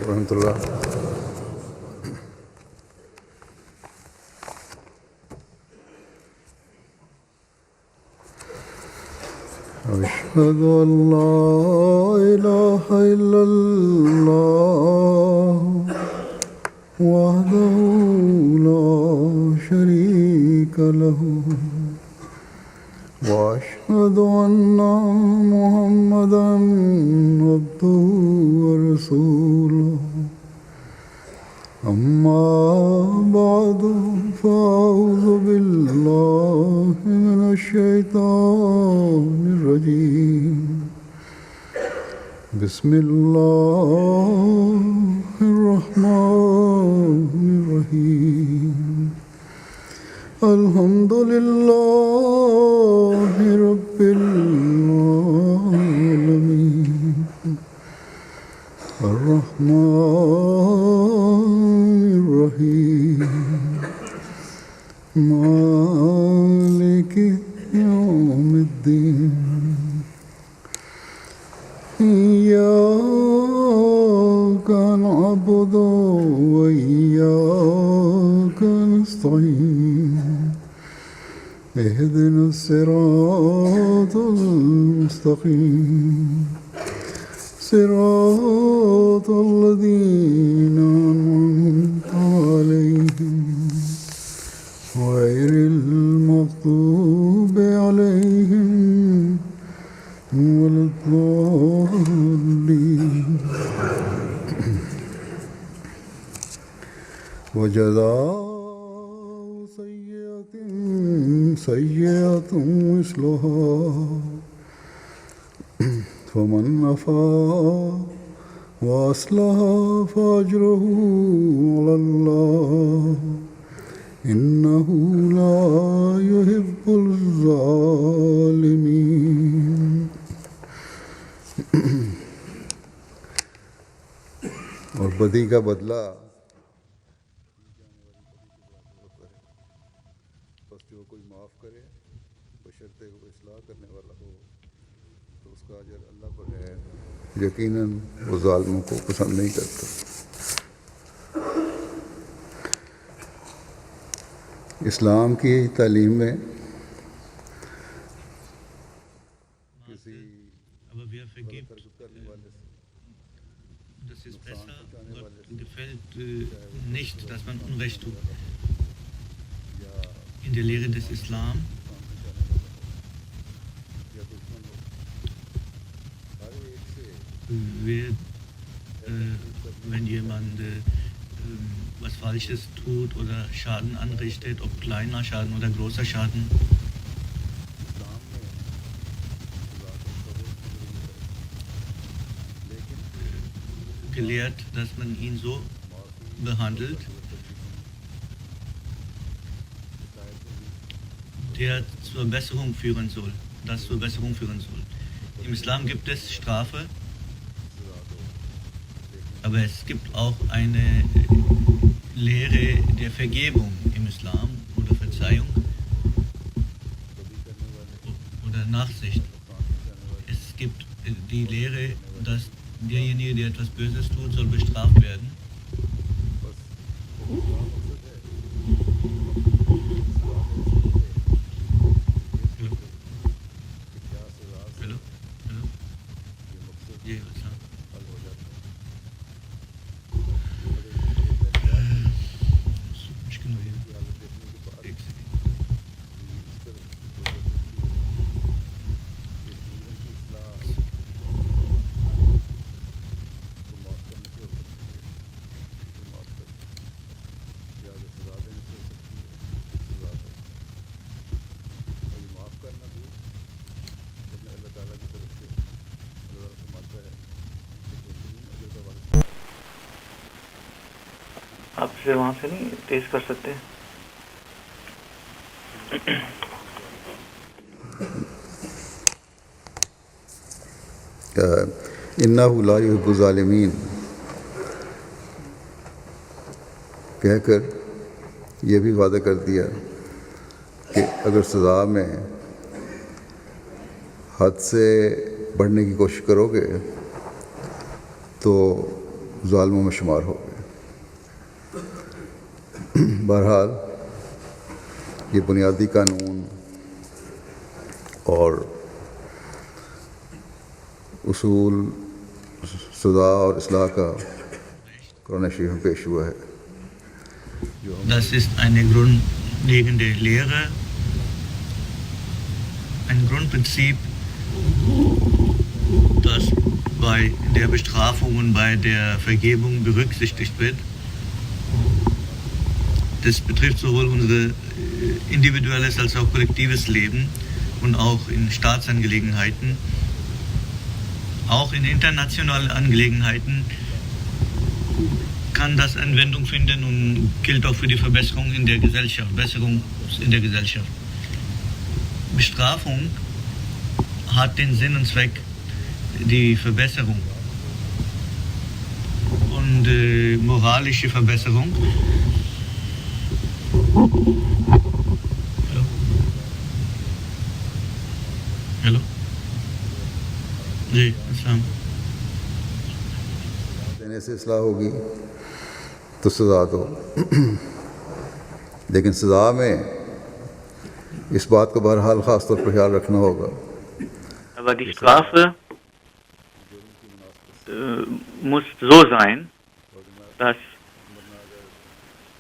रहमतुल्लाह। अशहदु अन ला इलाहा इल्लल्लाह वहदहु ला शरीका लहु वअशहदु अन्ना मुहम्मदन अब्दुहु व रसूलुहु। अम्मा बादु फ़अऊज़ु बिल्लाहि मिनश शैतानिर रजीम। बिस्मिल्लाहिर रहमानिर रहीम। अल्हम्दुलिल्लाहि रब्बिल आलमीन अर्रहमानिर रहीम मालिकि यौमिद्दीन। इय्याका नअबुदु व इय्याका नस्तईन। इहदिनस सिरातल मुस्तक़ीम सिरातल लज़ीना अनअमता अलैहिम गैरिल मग़्दूबि अलैहिम वलद्दाल्लीन। वजज़ाउ सय्यअतिन मिस्लुहा फमन अफ़ा व अस्लहा फ़अज्रुहु अलल्लाह इन्नहु ला युहिब्बुल ज़ालिमीन। और बदी का बदला बस जो कोई माफ़ करे बशर्ते वो इस्लाह करने वाला हो तो उसका अजर अल्लाह पर है। यकीनन वो ज़ालिमों को पसंद नहीं करता। इस्लाम की तालीम में किसी गलत हरकत करने वाले से Das ist besser. Gott gefällt nicht, dass man Unrecht tut. In der Lehre des Islam wird, wenn jemand was Falsches tut oder Schaden anrichtet, ob kleiner Schaden oder großer Schaden, gelehrt, dass man ihn so behandelt, der zur Besserung führen soll, das zur Besserung führen soll. Im Islam gibt es Strafe, aber es gibt auch eine Lehre der Vergebung im Islam oder Verzeihung oder Nachsicht. Es gibt die Lehre, dass derjenige, der etwas Böses tut, soll bestraft werden. आप इसे वहाँ से नहीं तेज कर सकते? इन्नहु ला युहिब्बुल ज़ालिमीन कहकर यह भी वादा कर दिया कि अगर सज़ा में हद से बढ़ने की कोशिश करोगे तो ज़ालिमों में शुमार हो गए। बहरहाल ये बुनियादी कानून और उसूल सज़ा और इस्लाह का कुरान शरीफ में पेश हुआ है। Das ist eine grundlegende Lehre, ein Grundprinzip, das bei der Bestrafung und bei der Vergebung berücksichtigt wird. Das betrifft sowohl unser individuelles als auch kollektives Leben und auch in Staatsangelegenheiten, auch in internationalen Angelegenheiten kann das Anwendung finden und gilt auch für die Verbesserung in der Gesellschaft, Besserung in der Gesellschaft. Bestrafung hat den Sinn und Zweck, die Verbesserung und moralische Verbesserung. Hallo? Hallo? जी अस्सलाम देने से इस्लाह होगी तो सज़ा दो, लेकिन सज़ा में इस बात का बहरहाल ख़ास तौर पर ख्याल रखना होगा। Aber die Strafe muss so sein, dass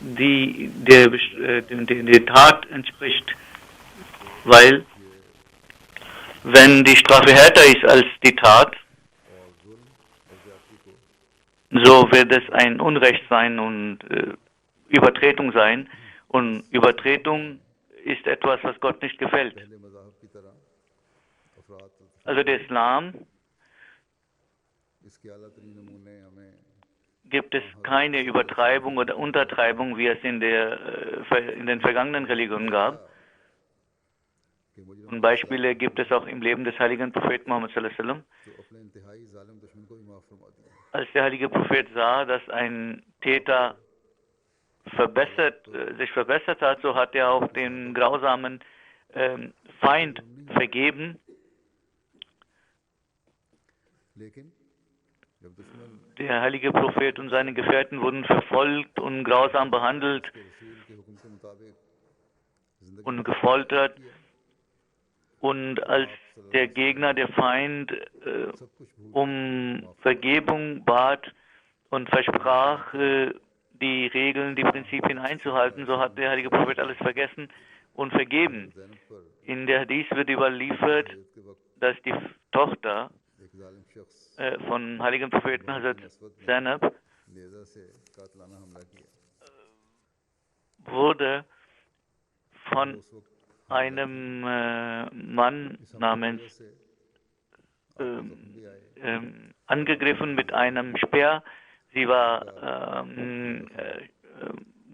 die der Tat entspricht, weil wenn die Strafe härter ist als die Tat, so wird es ein Unrecht sein und Übertretung sein. Und Übertretung ist etwas, was Gott nicht gefällt. Also der Islam gibt es keine Übertreibung oder Untertreibung, wie es in den vergangenen Religionen gab. Und Beispiele gibt es auch im Leben des heiligen Propheten Muhammad sallallahu alaihi wasallam. Als der heilige Prophet sah, dass ein Täter sich verbessert hat, so hat er auch den grausamen Feind vergeben. Der heilige Prophet und seine Gefährten wurden verfolgt und grausam behandelt und gefoltert. Und als der Gegner, der Feind, um Vergebung bat und versprach, die Regeln, die Prinzipien einzuhalten, so hat der heilige Prophet alles vergessen und vergeben. In der Hadith wird überliefert, dass die Tochter von heiligen Propheten Hazrat Zainab wurde von einem Mann namens angegriffen mit einem Speer. Sie war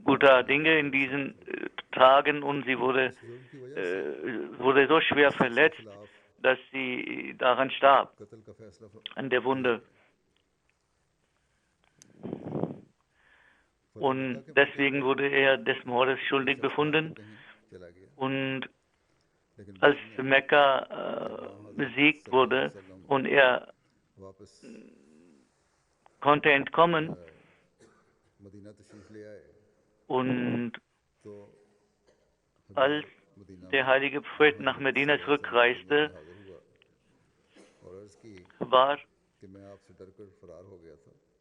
guter Dinge in diesen Tagen und sie wurde so schwer verletzt, dass sie daran starb, an der Wunde. Und deswegen wurde er des Mordes schuldig befunden. Und als Mekka besiegt wurde und er konnte entkommen und als der heilige Prophet nach Medina zurückreiste,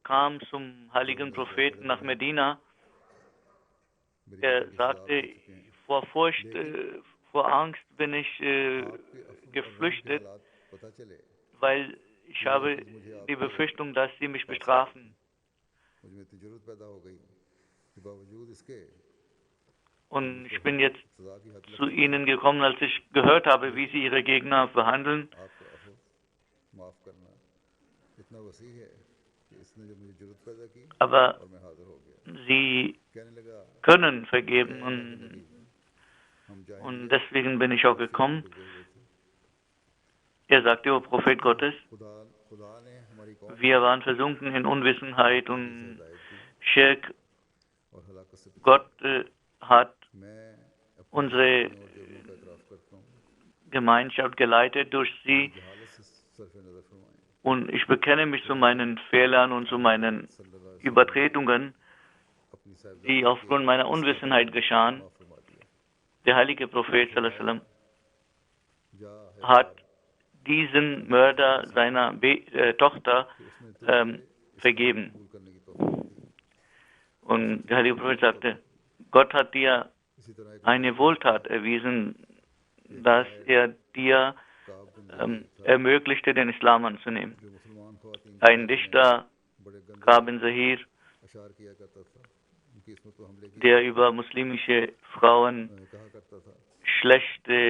kam zum heiligen Propheten nach Medina. Er sagte, vor Furcht, vor Angst bin ich geflüchtet, weil ich habe die Befürchtung, dass sie mich bestrafen. Und ich bin jetzt zu ihnen gekommen, als ich gehört habe, wie sie ihre Gegner behandeln. Aber sie können vergeben und deswegen bin ich auch gekommen. Er sagte, o Prophet Gottes, wir waren versunken in Unwissenheit und Schirk. Gott hat unsere Gemeinschaft geleitet durch sie und ich bekenne mich zu meinen Fehlern und zu meinen Übertretungen, अपनी Sahib die aufgrund meiner Unwissenheit geschahen. माफ फरमा दिया। Der heilige Prophet sallallahu alaihi wasallam जा है hat diesen Mörder seiner Tochter vergeben. कबूल करने की तौफीक दी। Und der heilige Prophet sagte, Gott hat dir इसी तरह एक eine Wohltat erwiesen, dass er dir काब बिन ermöglichte, den Islam anzunehmen. जो मुसलमान ख्वातीन Ein Dichter, बड़े गंदे Ka'b bin Zahir, अशार किया करता था, उनकी इसमत को हमले की der über muslimische Frauen कहा करता था, schlechte,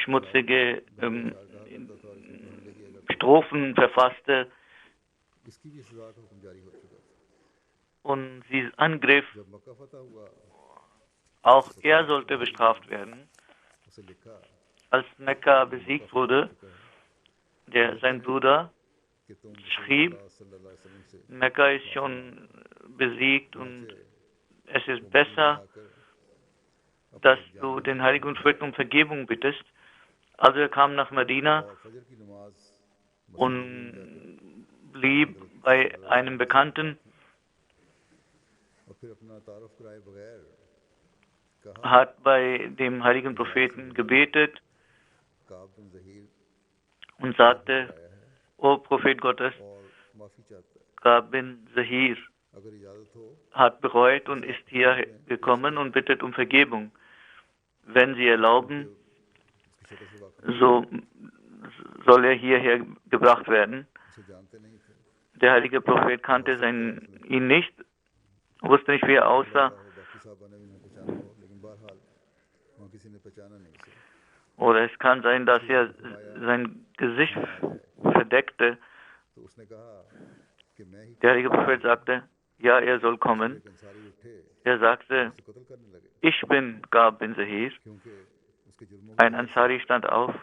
schmutzige कहा करता था और इसमत को हमले किया करता Strophen verfasste था। इसकी भी सजा का हुक्म जारी हो चुका था। und sie angriff. जब मक्का फतह हुआ, Auch er sollte bestraft werden. उसे लिखा Als Mekka besiegt wurde, sein Bruder कि तुम schrieb, सल्लल्लाहु अलैहि वसल्लम से Mekka ist schon besiegt und es ist besser, dass du den heiligen Propheten um Vergebung bittest. Also er kam nach Medina और फजर की नमाज und blieb bei einem Bekannten, और फिर अपना तारुफ कराए बगैर कहा hat bei dem heiligen Propheten gebetet काब बिन Zaheer und sagte, O Prophet Gottes, और माफ़ी चाहता है, Ka'b bin Zahir अगर इजाज़त हो hat bereut und ist hier gekommen und bittet um Vergebung. Wenn Sie erlauben, उसकी शक्ल से वाक़ so soll er hierher gebracht werden. उसे जानते नहीं थे। Der heilige Prophet kannte ihn nicht, wusste nicht, wie er aussah. बाकी साहबा ने भी नहीं पहचाना हो, लेकिन बहरहाल वहाँ किसी ने पहचाना नहीं उसे। Oder es kann sein, dass er sein Gesicht verdeckte. तो उसने कहा कि मैं ही Der heilige Prophet sagte, ja, er soll kommen. एक अंसारी उठे, Er sagte, उसे कत्ल करने लगे, ich bin Ka'b bin Zahir. क्योंकि उसके जुर्मों Ein Ansari stand auf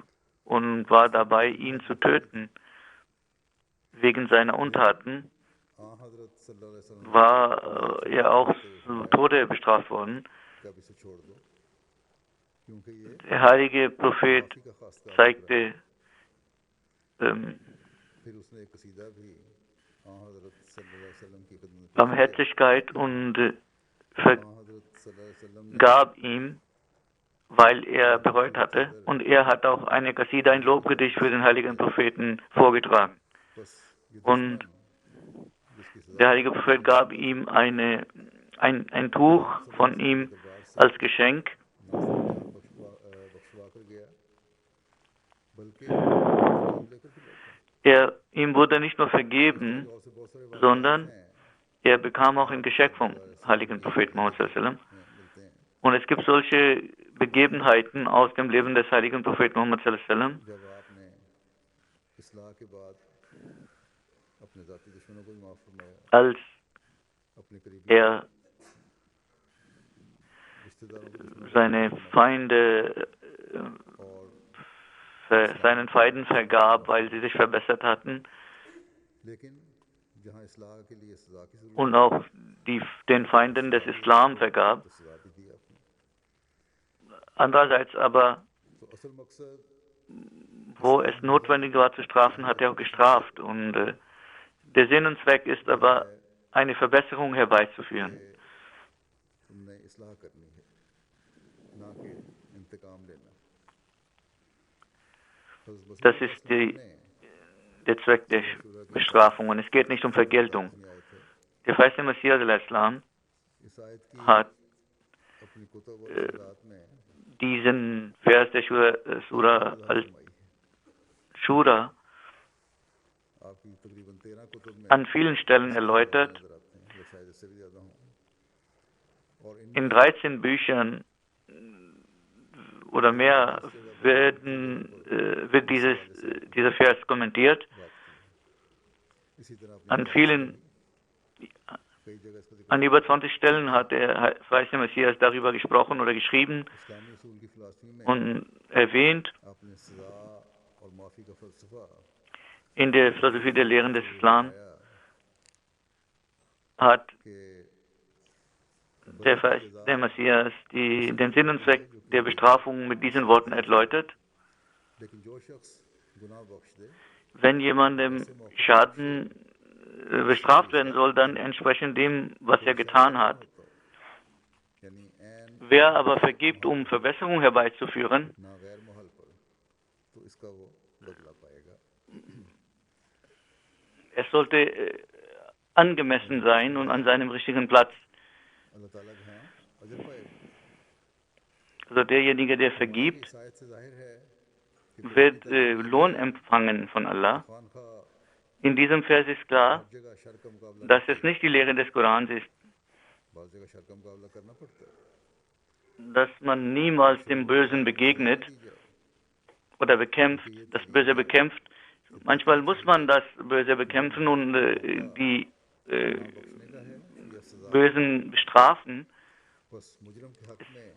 und war dabei, ihn zu töten. Wegen seiner Untaten हाँ हज़रत सल्लल्लाहु अलैहि वसल्लम war er auch zu Tode bestraft worden. का भी इसे छोड़ दो, क्योंकि ये Der heilige Prophet माफ़ी का खास काम zeigte फिर उसने एक कसीदा भी हाँ हज़रत सल्लल्लाहु अलैहि वसल्लम की खिदमत में Barmherzigkeit und हाँ हज़रत सल्लल्लाहु अलैहि वसल्लम ने vergab ihm, weil er bereut hatte. Und er hat auch eine Qasida, ein Lobgedicht für den heiligen Propheten vorgetragen. बस ये Und जिसकी सजा der heilige Prophet gab ihm ein Tuch von ihm als Geschenk. बख्शवा कर गया, बल्कि लेकर भी लौटा। Ihm wurde nicht nur vergeben, और से बहुत सारे वाक़े sondern er bekam auch ein Geschenk vom heiligen Propheten Muhammad sallallahu alaihi wasallam. मिलते हैं। Und es gibt solche Begebenheiten aus dem Leben des heiligen Propheten Muhammad sallallahu alaihi wasallam, जब आपने इस्लाह के बाद अपने ज़ाती दुश्मनों को भी माफ़ फरमाया, als अपने करीबी er रिश्तेदारों को दुश्मन seine Feinde और seinen Feinden vergab, weil sie sich verbessert hatten, लेकिन जहाँ इस्लाह के लिए सज़ा की ज़रूरत und auch den Feinden des Islam vergab. है, सज़ा भी दी आपने। Andererseits aber, तो असल मकसद wo es notwendig war zu strafen, hat er auch gestraft. Und der Sinn und Zweck ist aber, eine Verbesserung herbeizuführen. तुमने इस्लाह करनी है, ना कि इंतकाम लेना। हज़रत मसीह Das ist der Zweck der Bestrafung und es geht nicht um Vergeltung. में आए थे, Der feiste Messias al-Islam इस आयत की hat अपनी कुतुब और इरशादात में diesen Vers der Surah al-Shura आपकी तकरीबन 13 कुतुब में an vielen Stellen erläutert. नजर आते हैं, या शायद इससे भी ज़्यादा हों। और इन In 13 Büchern oder mehr wird dieser Vers kommentiert. इसी तरह An vielen, कई जगह इसका जिक्र an über 20 Stellen hat der feiste Messias darüber gesprochen oder geschrieben इस्लामी उसूल की फिलासफी में und erwähnt. आपने सजा और माफ़ी का फ़लसफ़ा In der Philosophie der Lehren des Islam आया hat कि der Messias den Sinn und Zweck der Bestrafung mit diesen Worten erläutert. लेकिन जो शख्स गुनाह बख्श दे Wenn jemandem Schaden bestraft werden soll, dann entsprechend dem, was er getan hat. यानी ऐन Wer aber vergibt, um Verbesserung herbeizuführen, ना गैर महल पर तो इसका वो बदला पाएगा। es sollte angemessen sein und an seinem richtigen Platz. अल्लाह ताला यहाँ अजर पाएगा। Also derjenige, der इस vergibt, आयत से जाहिर है कि wird Lohn empfangen von Allah. Khan खा In diesem Vers ist klar, हर जगह शर का मुकाबला dass es nicht die Lehre des Korans ist, बाज़ जगह शर का मुकाबला करना पड़ता है। dass man niemals dem Bösen begegnet की जाए oder bekämpft, das Böse bekämpft. Manchmal muss man das Böse bekämpfen und die बख्शने का है या सजा। Bösen bestrafen. बस मुजरम के हक में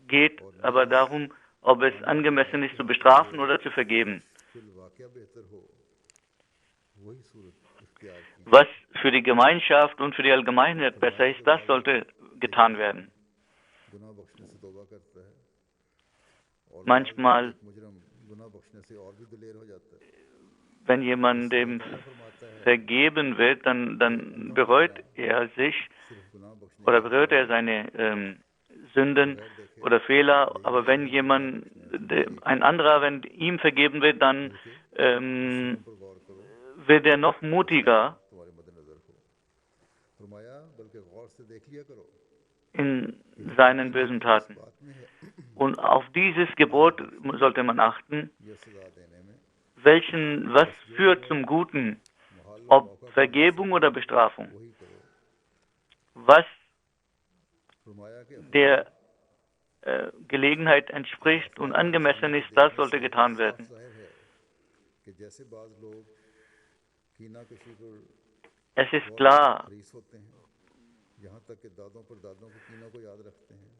Geht aber darum, ob es angemessen ist zu bestrafen oder zu vergeben. फिल वाक़या बेहतर हो, वही सूरत इख्तियार की। Was für die Gemeinschaft und für die Allgemeinheit besser ist, das sollte getan werden. गुनाह बख्शने से तौबा करता है और Manchmal, मुजरम गुनाह बख्शने से और भी दिलेर हो जाता है। wenn jemandem फरमाता है vergeben wird, dann bereut er sich सिर्फ गुनाह बख्शने oder bereut er seine Sünden oder Fehler. Aber wenn ein anderer, wenn ihm vergeben wird, dann पर गौर करो, wird er noch mutiger तुम्हारे मद्देनजर हो। फरमाया बल्कि गौर से देख लिया करो, in seinen bösen Taten. बात में है Und auf dieses Gebot sollte man achten, यह सजा देने में was führt zum Guten, ob Vergebung oder Bestrafung. वही करो। Was फरमाया कि der Gelegenheit entspricht und angemessen ist, das sollte getan werden. जाहिर है कि जैसे बाज लोग कीना कशी पर Es ist klar, हरीस होते हैं, यहाँ तक कि दादों पर दादों के कीनों को याद रखते हैं,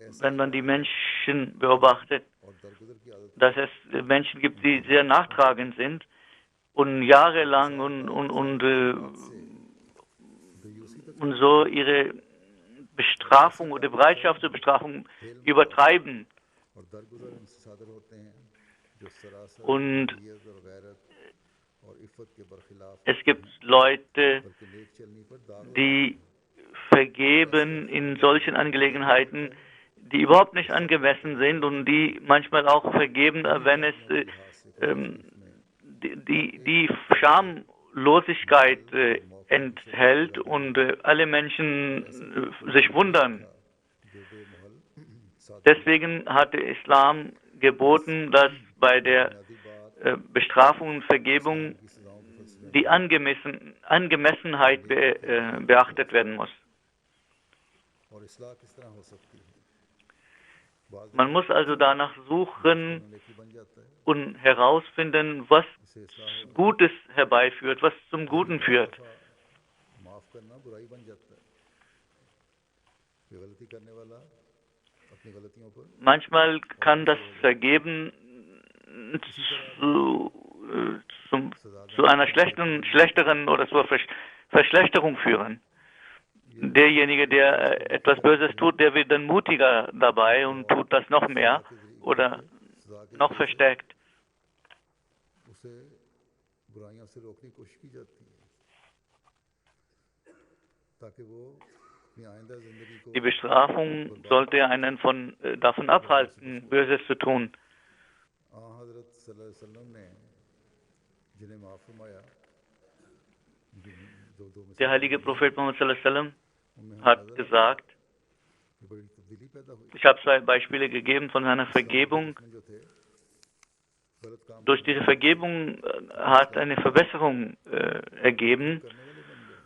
ऐसे wenn man die Menschen beobachtet, और दरगुजर की आदत dass es Menschen gibt, die sehr nachtragend sind und jahrelang und so ihre Bestrafung oder Bereitschaft zur Bestrafung übertreiben. और दरगुजर उनसे सादर होते हैं जो सरासर Und नियत और गैरत और इफ़्फ़त के बरखिलाफ es gibt Leute, बल्कि नेक चलनी पर दाग die vergeben in solchen Angelegenheiten, die überhaupt nicht angemessen sind und die manchmal auch vergeben, wenn es die Schamlosigkeit enthält und alle Menschen sich wundern. जो बेमहल सादर Deswegen hatte Islam geboten, dass bei der बुनियादी बात Bestrafung und Vergebung की सजाओं के फलसफे die Angemessenheit beachtet werden muss. और इस्लाह किस तरह हो सकती है। बाज Man muss also danach suchen नेकी बन जाता है, und herausfinden, was इसे इस्लाह Gutes herbeiführt, was zum Guten führt. माफ करना बुराई बन जाता है। ये गलती करने वाला अपनी गलतियों पर Manchmal kann das Vergeben zu einer schlechteren oder zur Verschlechterung führen. Derjenige, der etwas Böses tut, der wird dann mutiger dabei und tut das noch mehr oder सजा के noch verstärkt. उसे बुराइयों से रोकने की कोशिश की जाती है ताकि वो अपनी आइंदा जिंदगी को Die Bestrafung sollte einen davon abhalten, Böses zu tun. हज़रत सल्लल्लाहु अलैहि वसल्लम ने जिन्हें माफ़ फरमाया दो Der heilige Prophet Muhammad sallallahu alaihi wasallam उनमें hat gesagt, बड़ी तब्दीली पैदा हुई ich habe 2 Beispiele gegeben von seiner Vergebung. उसमें जो थे गलत काम Durch diese Vergebung hat eine Verbesserung ergeben. करने वाले बन गए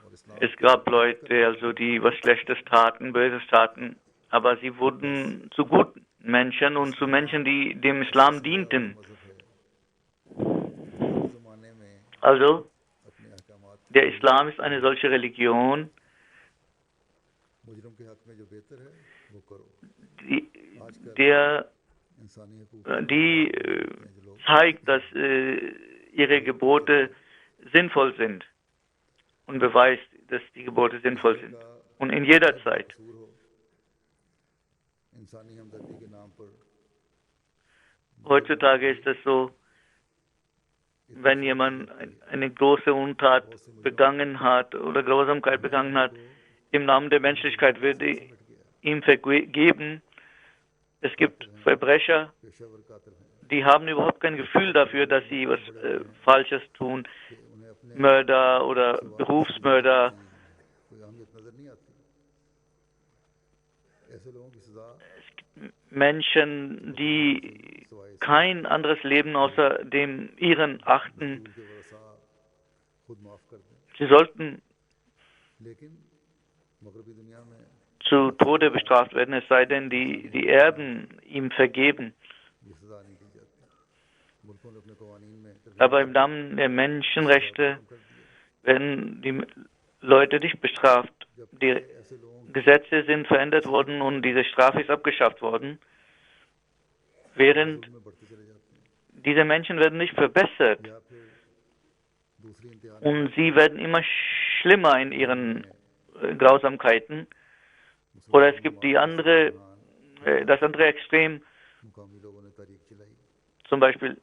और इस्लाम Es gab Leute, also die was Schlechtes taten, Böses taten, aber sie wurden zu guten Menschen und zu Menschen, die dem Islam dienten. मजहब है उस ज़माने में Also अपने अहकामात der Islam ist eine solche Religion, मुजरम के हक में जो बेहतर है वो करो। इंसानी हकूक़ die zeigt, dass ihre Gebote sinnvoll sind und beweist, dass die Gebote sinnvoll sind. Und in jeder Zeit. कसूर हो, इंसानी हमदर्दी के नाम पर Heutzutage ist es so, wenn jemand eine große Untat begangen hat oder Grausamkeit begangen hat, im Namen der Menschlichkeit wird ihm vergeben. Es gibt Verbrecher, Peshawar कातिल हैं die haben überhaupt kein Gefühl dafür, dass sie was Falsches tun. कि उन्हें अपने Mörder oder Berufsmörder. कोई अहमियत नजर नहीं आती। ऐसे लोगों की सजा Menschen, die kein anderes Leben außer dem ihren achten. के वरसा खुद माफ कर दें, Sie sollten लेकिन मगरबी दुनिया में zu Tode bestraft werden, es sei denn, die Erben ihm vergeben. ये सजा नहीं की जाती। मुल्कों ने अपने कवानीन में Aber im Namen der Menschenrechte werden die Leute nicht bestraft. Die ऐसे लोगों Gesetze sind verändert worden und diese Strafe ist abgeschafft worden. Während में बढ़ते चले जाते हैं diese Menschen werden nicht verbessert या फिर दूसरी इंतहा und sie werden immer schlimmer in ihren Grausamkeiten. Oder es gibt das andere Extrem, मुकामी लोगों ने तारीख चलाई zum Beispiel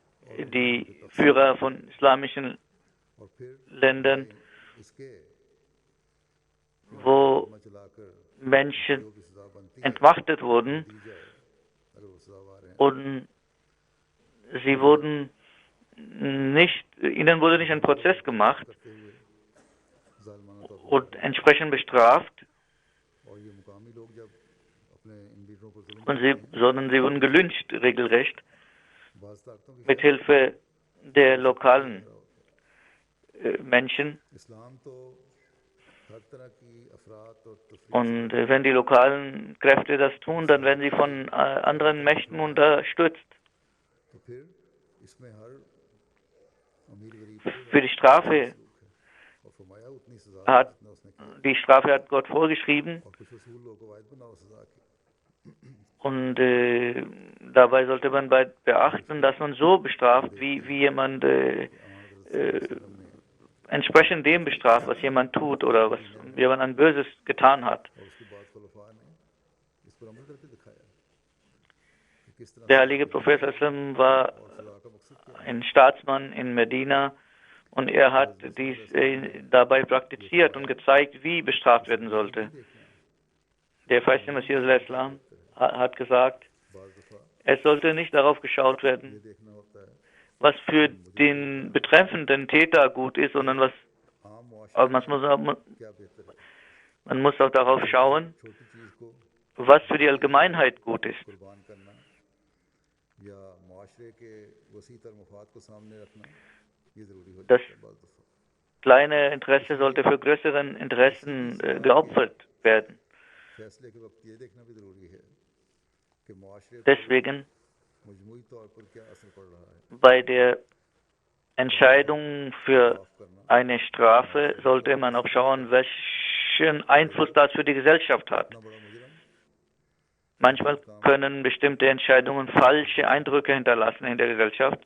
die Führer von islamischen और फिर Ländern, इसके wo में चलाकर Menschen जो की सजा बनती है entmachtet wurden दी जाए अगर वो सजावार हैं und sie wurden nicht, ihnen wurde nicht ein Prozess gemacht करते हुए जालिमाना तौर und entsprechend bestraft, और ये मुकामी लोग जब अपने इन लीडरों पर जुल्म sondern sie wurden gelyncht regelrecht बाज ताकतों की mit Hilfe der lokalen Menschen. इस्लाम तो हर तरह की अफरात और तफरीक Und wenn die lokalen Kräfte das tun, dann werden sie von anderen Mächten unterstützt. तो फिर इसमें हर अमीर गरीब Für die Strafe और फरमाया उतनी सजा hat जितना उसने किया die Strafe hat Gott vorgeschrieben और कुछ रसूल लोगों को वायद बनाओ सजा की und dabei sollte man beachten, dass man so bestraft, wie jemand entsprechend dem bestraft, was jemand tut oder was jemand ein Böses getan hat. और उसके बाद खुलफा ने इस पर अमल करके दिखाया कि किस तरह Der heilige Prophet sallam war सजा का मकसद क्या ein Staatsmann in Medina und er hat dies dabei praktiziert und gezeigt, wie bestraft werden sollte. Der feiste Messias al-Islam hat gesagt, बाज दफा es sollte nicht darauf geschaut ये werden, देखना होता है was für den betreffenden Täter gut ist, sondern आम मुआशरे aber क्या बेहतर है man muss auch darauf schauen, छोटी चीज को was für die Allgemeinheit gut ist. कुर्बान करना या मुआशरे के वसी तर मफाद को सामने रखना ये जरूरी हो Das जाता है बाज दफा kleine Interesse sollte für größeren Interessen geopfert werden. फैसले के वक्त ये देखना भी जरूरी है कि मुआशरे पर Deswegen मजमूई तौर पर क्या असर पड़ रहा है bei der Entscheidung für माफ करना eine Strafe sollte man auch schauen, welchen Einfluss das für die Gesellschaft hat. इतना बड़ा मुजरम Manchmal können bestimmte Entscheidungen falsche Eindrücke hinterlassen in der Gesellschaft.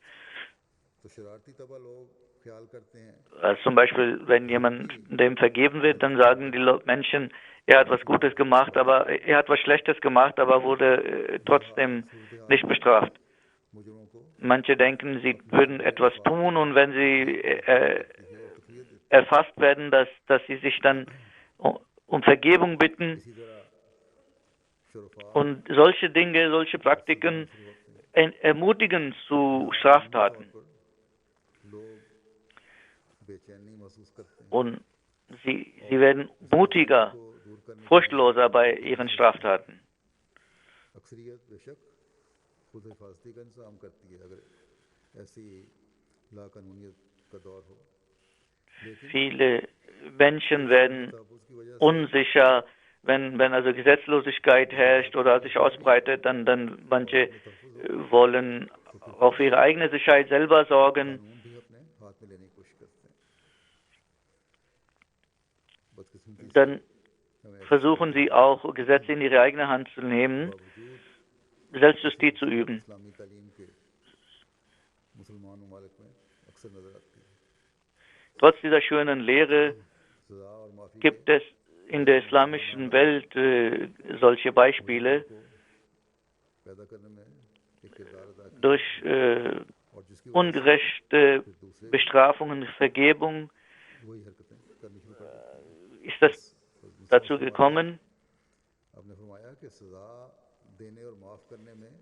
तो शरारती तबा लोग ख्याल करते हैं Also zum Beispiel, wenn jemand dem vergeben wird, dann sagen die Menschen, er hat was Gutes gemacht, aber er hat was Schlechtes gemacht, aber wurde trotzdem nicht bestraft. मुजरमों को Manche denken, sie würden etwas tun und wenn sie erfasst werden, dass sie sich dann um Vergebung bitten इसी तरह शुरफा und solche Dinge, solche Praktiken ermutigen zu Straftaten पर लोग बेचैनी महसूस करते हैं und sie werden mutiger, को दूर करने furchtloser bei ihren Straftaten. अक्सरियत बेशक खुद हिफाजती का इंतजाम करती है अगर ऐसी लाकानूनियत का दौर हो लेकिन Viele Menschen werden तहफ़्फ़ुज़ की वजह से unsicher, wenn also Gesetzlosigkeit herrscht oder sich ausbreitet, dann manche wollen auf ihre eigene Sicherheit selber sorgen. कानून भी अपने हाथ में लेने की कोशिश करते हैं बदकिस्मती से Dann versuchen sie auch, Gesetze in ihre eigene Hand zu nehmen, बावजूद Selbstjustiz zu üben. इस्लामी तालीम के मुसलमान ममालिक में अक्सर नजर आती है Trotz dieser schönen Lehre सजा और माफ़ी gibt es in der islamischen Welt solche Beispiele, को पैदा करने में एक किरदार अदा किया durch और जिसकी ungerechte Bestrafungen, Vergebung, वही हरकतें करनी शुरू कर देते ist das हैं। dazu gekommen आपने फरमाया कि सजा देने और माफ करने में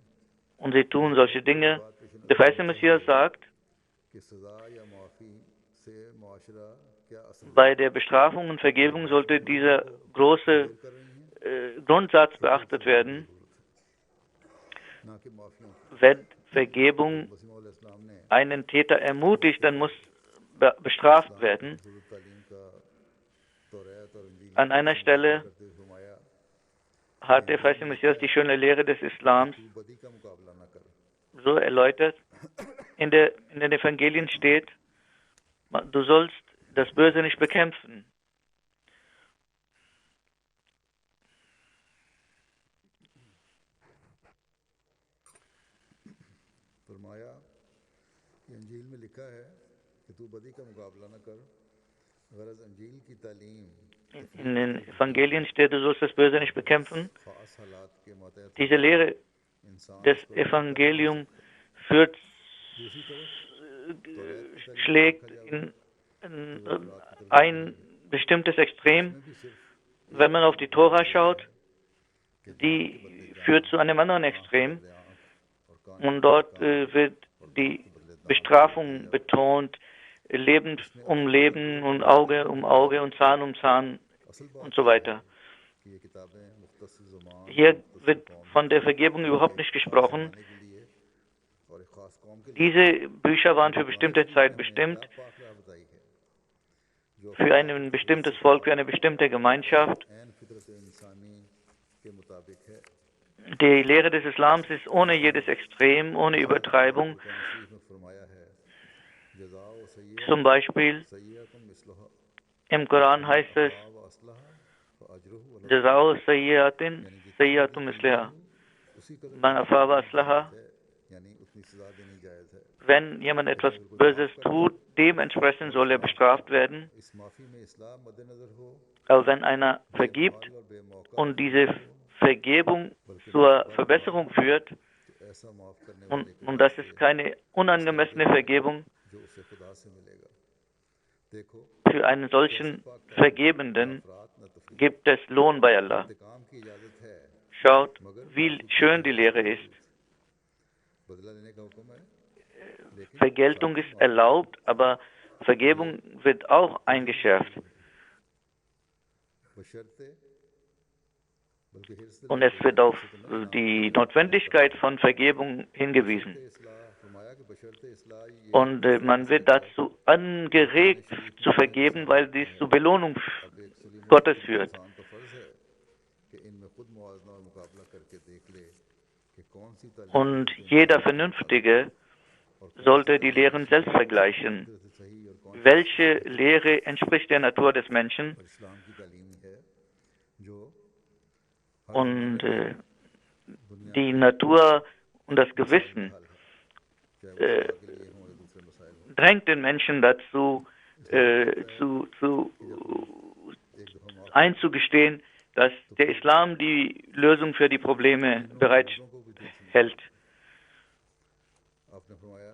und sie tun solche Dinge. Der verheißene Messias sagt, कि सजा या माफी से मुआशरा क्या असर bei der Bestrafung und Vergebung sollte dieser große कर रही हैं, Grundsatz beachtet werden. ना कि माफियों की। Wenn Vergebung मसीह इस्लाम ने einen Täter ermutigt, dann muss bestraft werden. हुजूर तालीम का तौरात और इंजील An einer Stelle करते हुए फरमाया hat der verheißene Messias die schöne Lehre des Islams तू बदी का मुकाबला ना कर, so erläutert. In den Evangelien steht, du sollst das Böse nicht bekämpfen. फरमाया कि इंजील में लिखा है कि तू बदी का मुकाबला ना कर, गरज इंजील की तालीम In den Evangelien steht, du sollst das Böse nicht bekämpfen. खास हालात के मातहत Diese Lehre इंसान des Evangeliums führt, दूसरी तरफ schlägt in ein bestimmtes Extrem. भी सिर्फ Wenn man auf die Tora schaut, die führt zu einem anderen Extrem. और कान Und dort wird die Bestrafung betont, Leben um Leben und Auge um Auge und Zahn um Zahn असल und बात so weiter. कि ये किताबें मुख्तसर ज़मान Hier wird von der Vergebung überhaupt nicht gesprochen. के लिए और एक खास कौम के लिए Diese Bücher waren für bestimmte Zeit bestimmt, पाक राह बताई है जो für ein bestimmtes Volk, für eine bestimmte Gemeinschaft. ऐन फितरत इंसानी के मुताबिक है। Die Lehre des Islams ist ohne jedes Extrem, ohne Übertreibung. Quran में फरमाया है जज़ाओ सय्यह Zum Beispiel सय्यतुम मिसलुहा im Koran heißt es, व अस्लहा फअजरुहु व Jazao Sayyiatin Sayyiatum Misliha. उसी कदर Man afaba aslaha. है, यानी उतनी सजा देनी जायज है। Wenn jemand etwas Böses tut, dementsprechend soll er bestraft werden. इस माफी में इस्लाम मद्देनजर हो Aber wenn einer vergibt और बेमौका und diese Vergebung zur Verbesserung führt, तो ऐसा माफ करने वाले und das ist keine unangemessene Vergebung, जो उसे खुदा से मिलेगा। देखो für einen solchen Vergebenden अफरात न तफरीक gibt es Lohn bei Allah. इंतकाम की इजाजत है, Schaut, wie schön die Lehre ist. बदला लेने का हुक्म है, लेकिन Vergeltung ist erlaubt, aber Vergebung wird auch eingeschärft. बशर्ते बल्कि हिर्स Und es wird auf die Notwendigkeit von Vergebung hingewiesen. इस्लाह फरमाया कि बशर्ते इस्लाह ये Und man wird dazu angeregt zu vergeben, weil dies zur Belohnung Gottes führt. इंसान का फर्ज है कि इनमें खुद मुआवजा और मुकाबला करके देख ले कि कौन सी तालीम Und jeder Vernünftige sollte die Lehren selbst vergleichen. से सही और कौन Welche Lehre entspricht der Natur des Menschen? और इस्लाम की तालीम है जो Und die Natur und das Gewissen चाहे वो के लिए हो या दूसरे मसाइल हो, drängt den Menschen dazu, einzugestehen, dass der Islam die Lösung für die Probleme bereithält. आपने फरमाया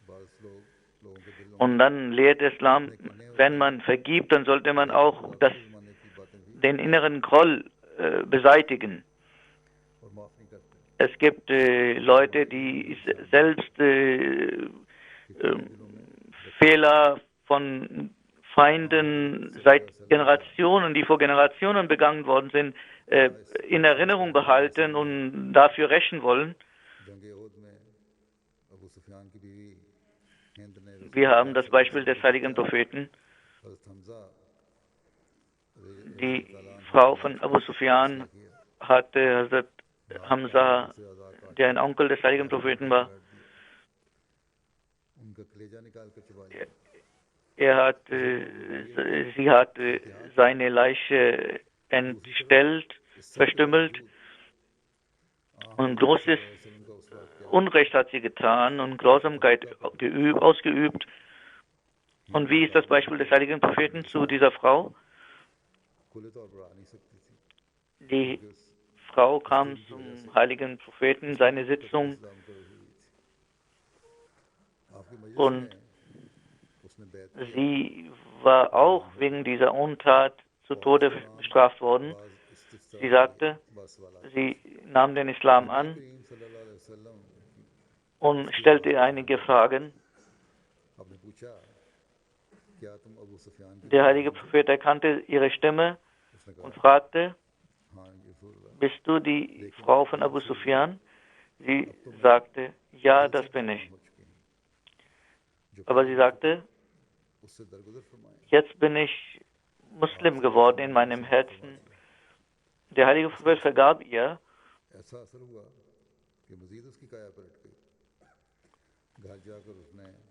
बाज़ लोगों के दिलों Und dann lehrt der Islam, wenn man vergibt, dann sollte man auch मानने की बातें भी den inneren Groll beseitigen. और माफ नहीं करते। Es gibt Leute, die selbst Fehler von Feinden seit Generationen, die vor Generationen begangen worden sind, in Erinnerung behalten und dafür rächen wollen. जंग उहद में अबू सुफियान की बीवी हिंद ने Wir haben das Beispiel des heiligen Propheten. हज़रत Hamza Die Frau von Abu Sufyan hatte Hazrat Hamza, der ein Onkel des heiligen Propheten war. उनका कलेजा निकाल कर चबा लिया। Sie hat seine Leiche entstellt, verstümmelt und großes Unrecht hat sie getan und Grausamkeit ausgeübt. Und wie ist das Beispiel des heiligen Propheten zu dieser Frau? खुले तौर पर आ नहीं सकती थी, Die Frau kam zum heiligen Propheten, seine Sitzung, इस्लाम पर हुई थी। und sie war auch wegen dieser Untat zu Tode bestraft worden. Sie sagte, sie nahm den Islam an und stellte einige Fragen. Der heilige Prophet erkannte ihre Stimme und fragte, bist du die Frau von Abu Sufyan? Sie sagte, ja, das bin ich. Aber sie sagte, jetzt bin ich Muslim geworden in meinem Herzen. Der heilige Prophet vergab ihr.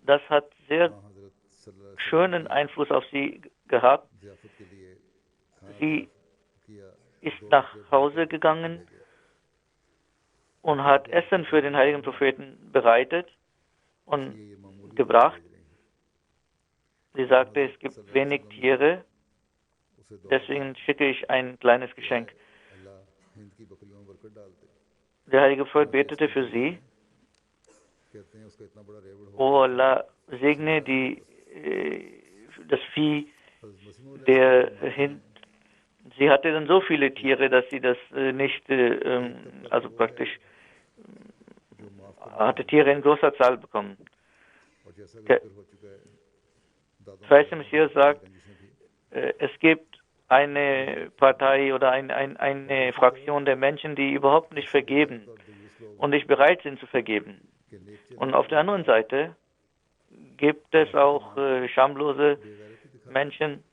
Das hat sehr schönen Einfluss auf sie gehabt. Sie ist nach Hause gegangen und hat Essen für den heiligen Propheten bereitet und gebracht. Sie sagte, es gibt wenig Tiere, deswegen schicke ich ein kleines Geschenk. Der heilige Prophet betete für sie. O Allah, segne das Vieh der Hind. Sie hatte dann so viele Tiere, dass sie das nicht, also praktisch, hatte Tiere in großer Zahl bekommen. Der Messias sagt, es gibt eine Partei oder eine Fraktion der Menschen, die überhaupt nicht vergeben und nicht bereit sind zu vergeben. Und auf der anderen Seite gibt es auch schamlose Menschen,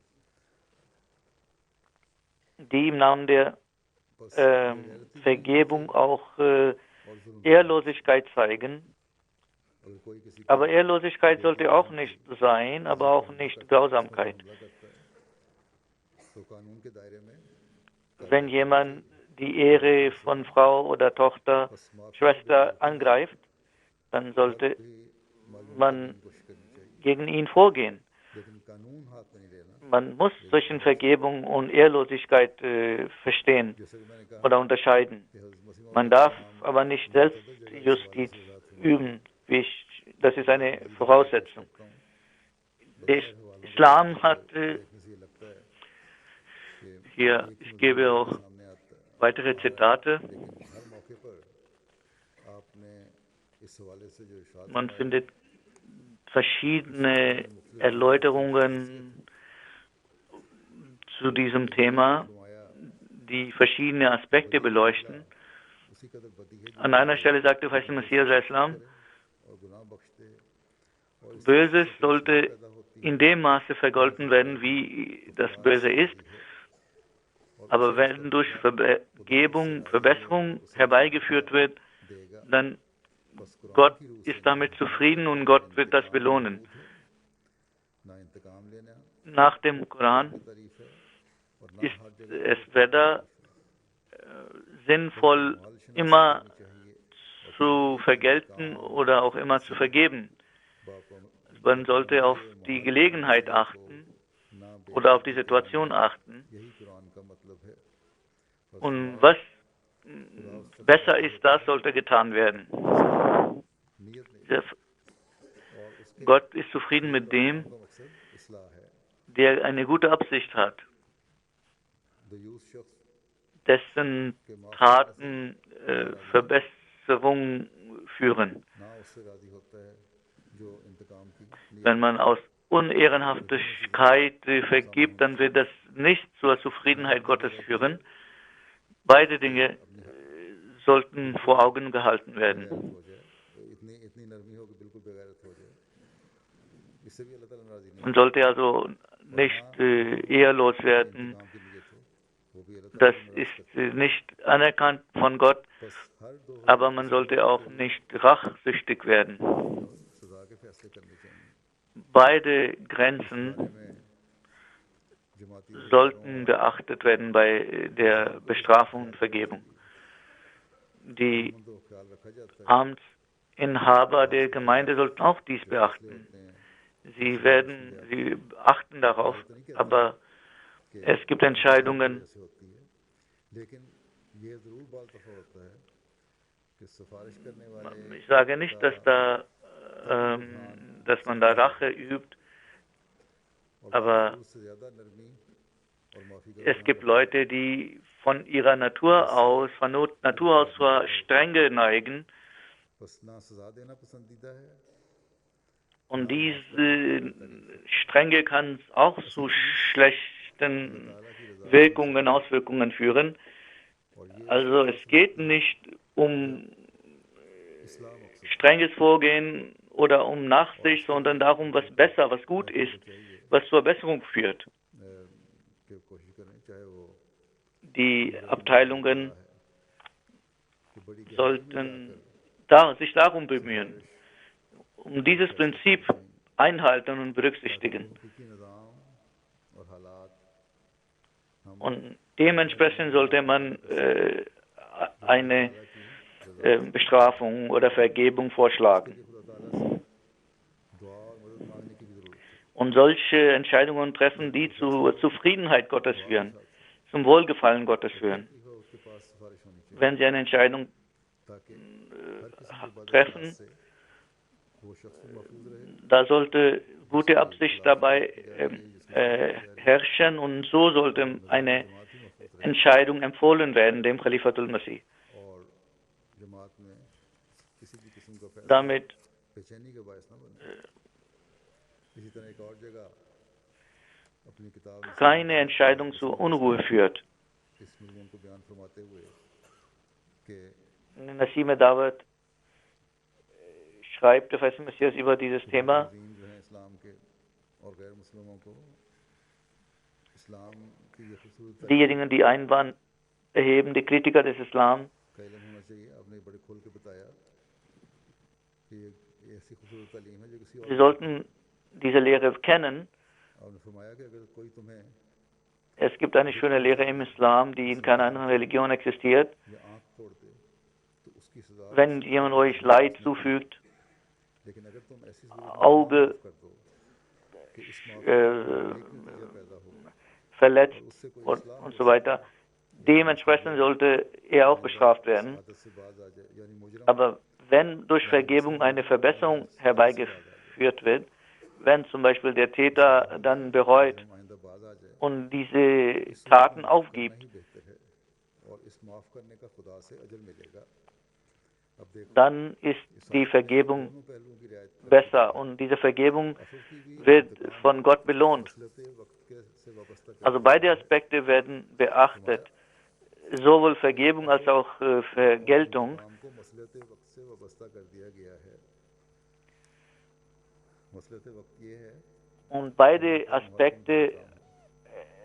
die im Namen der Vergebung auch Ehrlosigkeit zeigen. Aber Ehrlosigkeit sollte auch nicht sein, aber auch nicht Grausamkeit. Wenn jemand die Ehre von Frau oder Tochter, Schwester angreift, dann sollte man gegen ihn vorgehen. Man muss zwischen Vergebung und Ehrlosigkeit verstehen oder unterscheiden. Man darf aber nicht Selbstjustiz üben. Das ist eine Voraussetzung. Der Islam hat hier, ich gebe auch weitere Zitate. Man findet verschiedene Erläuterungen zu diesem Thema, die verschiedene Aspekte beleuchten. An einer Stelle sagte der Messias, Böses sollte in dem Maße vergolten werden, wie das Böse ist. Aber wenn durch Vergebung, Verbesserung herbeigeführt wird, dann Gott ist damit zufrieden und Gott wird das belohnen. Nach dem Koran ist es weder sinnvoll, immer zu vergelten oder auch immer zu vergeben. Man sollte auf die Gelegenheit achten oder auf die Situation achten. Und was besser ist, das sollte getan werden. Gott ist zufrieden mit dem, der eine gute Absicht hat, dessen Taten Verbesserung führen. Wenn man aus Unehrenhaftigkeit vergibt, dann wird das nicht zur Zufriedenheit Gottes führen. Beide Dinge sollten vor Augen gehalten werden. Man sollte also nicht ehelos werden. Das ist nicht anerkannt von Gott, aber man sollte auch nicht rachsüchtig werden. Beide Grenzen sollten beachtet werden bei der Bestrafung und Vergebung. Die Amtsinhaber der Gemeinde sollten auch dies beachten. Sie achten darauf, aber es gibt Entscheidungen, ich sage nicht, dass dass man da Rache übt. Aber es gibt Leute, die von ihrer Natur aus, zur Strenge neigen. Und diese Strenge kann auch zu schlechten Auswirkungen führen. Also es geht nicht um strenges Vorgehen oder um Nachsicht, sondern darum, was besser, was gut ist, was zur Besserung führt. Die Abteilungen sollten sich darum bemühen, um dieses Prinzip einhalten und berücksichtigen. Und dementsprechend sollte man eine Bestrafung oder Vergebung vorschlagen. Und solche Entscheidungen treffen, die zur Zufriedenheit Gottes führen, zum Wohlgefallen Gottes führen. Wenn Sie eine Entscheidung treffen, da sollte gute Absicht dabei herrschen und so sollte eine Entscheidung empfohlen werden, dem Khalifatul Masih. Damit keine Entscheidung zur Unruhe führt. Nasim Dawat schreibt der Messias über dieses Thema. Diejenigen, die Einwand erheben, die Kritiker des Islam, sie sollten diese Lehre kennen. Es gibt eine schöne Lehre im Islam, die in keiner anderen Religion existiert. Wenn jemand euch Leid zufügt, Auge verletzt und so weiter, dementsprechend sollte er auch bestraft werden. Aber wenn durch Vergebung eine Verbesserung herbeigeführt wird, wenn zum Beispiel der Täter dann bereut und diese Taten aufgibt, dann ist die Vergebung besser und diese Vergebung wird von Gott belohnt. Also beide Aspekte werden beachtet, sowohl Vergebung als auch Vergeltung. Und beide Aspekte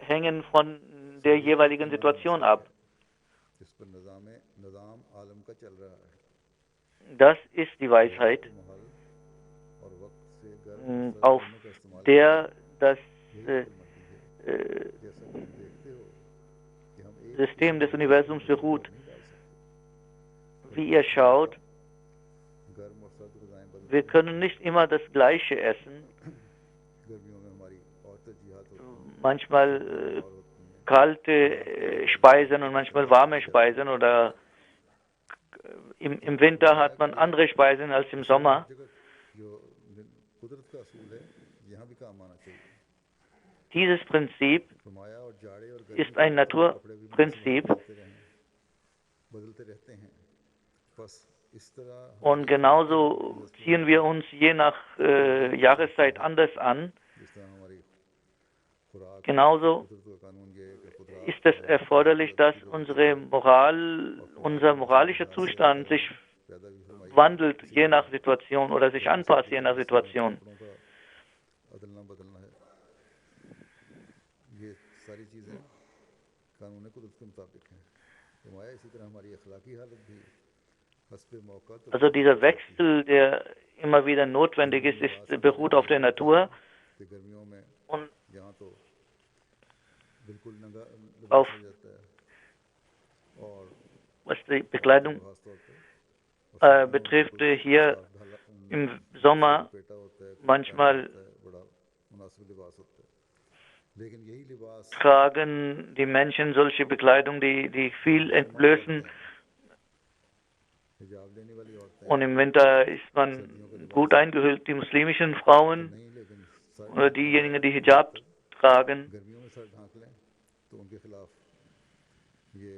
hängen von der jeweiligen Situation ab. Das ist die Weisheit, auf der das System des Universums beruht. Wie ihr schaut, wir können nicht immer das Gleiche essen. Manchmal kalte Speisen und manchmal warme Speisen oder im Winter hat man andere Speisen als im Sommer. Dieses Prinzip ist ein Naturprinzip und genauso ziehen wir uns je nach Jahreszeit anders an. Genauso ist es erforderlich, dass unser moralischer Zustand sich wandelt je nach Situation oder sich anpasst je nach Situation. Also dieser Wechsel, der immer wieder notwendig ist, beruht auf der Natur und auf, was die Bekleidung betrifft, hier im Sommer manchmal tragen die Menschen solche Bekleidung, die viel entblößen. Und im Winter ist man gut eingehüllt, die muslimischen Frauen नहीं, लेकिन sir oder diejenigen, die Hijab tragen, गर्मियों में सर ढांक लें तो उनके खिलाफ ये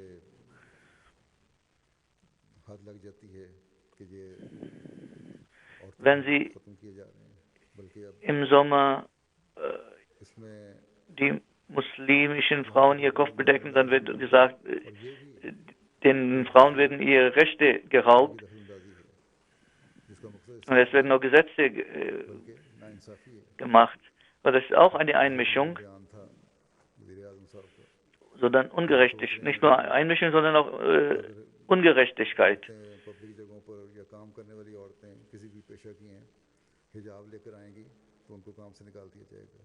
हद लग जाती है कि ये औरतों wenn को sie ख़त्म किए जा रहे हैं, बल्कि अब im Sommer इसमें die muslimischen Frauen ihr Kopf bedecken, dann wird gesagt, और ये भी den Frauen werden ihre Rechte geraubt दखलंदाजी है जिसका मकसद und es werden auch Gesetze बल्कि नाइंसाफ़ी है। gemacht. Und das ist auch eine Einmischung, बयान था वज़ीर आज़म साहब का, sondern Ungerechtigkeit. Nicht nur Einmischung, sondern auch Ungerechtigkeit. Public जगहों पर या काम करने वाली औरतें किसी भी पेशा की हैं हिजाब लेकर आएंगी तो उनको काम से निकाल दिया जाएगा।